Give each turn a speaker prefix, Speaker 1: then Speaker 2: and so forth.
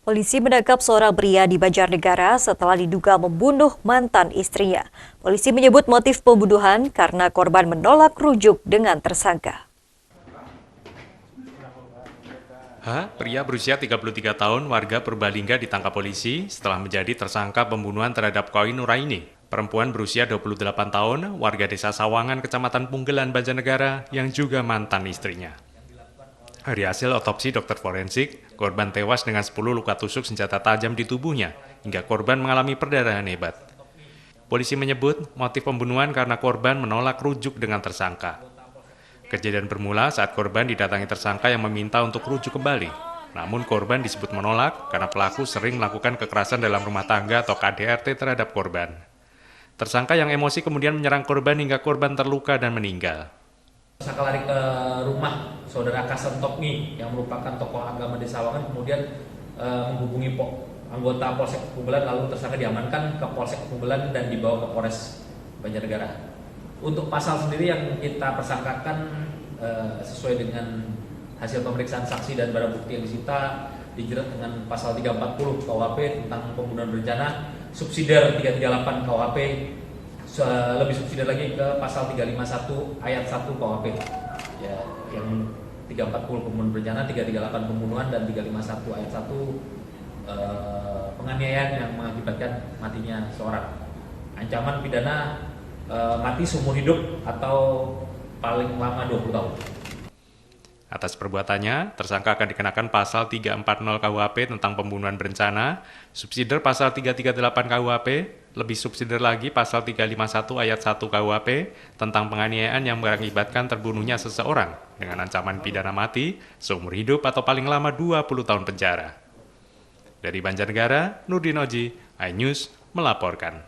Speaker 1: Polisi menangkap seorang pria di Banjarnegara setelah diduga membunuh mantan istrinya. Polisi menyebut motif pembunuhan karena korban menolak rujuk dengan tersangka.
Speaker 2: Pria berusia 33 tahun warga Purbalingga ditangkap polisi setelah menjadi tersangka pembunuhan terhadap Koi Nuraini, perempuan berusia 28 tahun, warga desa Sawangan, Kecamatan Punggelan, Banjarnegara, yang juga mantan istrinya. Dari hasil otopsi dokter forensik, korban tewas dengan 10 luka tusuk senjata tajam di tubuhnya, hingga korban mengalami perdarahan hebat. Polisi menyebut motif pembunuhan karena korban menolak rujuk dengan tersangka. Kejadian bermula saat korban didatangi tersangka yang meminta untuk rujuk kembali. Namun korban disebut menolak karena pelaku sering melakukan kekerasan dalam rumah tangga atau KDRT terhadap korban. Tersangka yang emosi kemudian menyerang korban hingga korban terluka dan meninggal.
Speaker 3: Tersangka lari ke rumah saudara Kasen Tokmi yang merupakan tokoh agama di Sawangan, kemudian menghubungi anggota Polsek Punggelan, lalu tersangka diamankan ke Polsek Punggelan dan dibawa ke Polres Banjarnegara. Untuk pasal sendiri yang kita persangkakan sesuai dengan hasil pemeriksaan saksi dan barang bukti yang disita, dijerat dengan pasal 340 KUHP tentang pembunuhan berencana, subsidiar 338 KUHP, lebih subsidiar lagi ke pasal 351 ayat 1 KUHP. Ya, yang 340 pembunuhan berencana, 338 pembunuhan, dan 351 ayat 1 penganiayaan yang mengakibatkan matinya seorang. Ancaman pidana mati seumur hidup atau paling lama 20 tahun.
Speaker 2: Atas perbuatannya, tersangka akan dikenakan pasal 340 KUHP tentang pembunuhan berencana, subsidiar pasal 338 KUHP, lebih subsidiar lagi pasal 351 ayat 1 KUHP tentang penganiayaan yang mengakibatkan terbunuhnya seseorang dengan ancaman pidana mati, seumur hidup atau paling lama 20 tahun penjara. Dari Banjarnegara, Nurdin Oji, iNews melaporkan.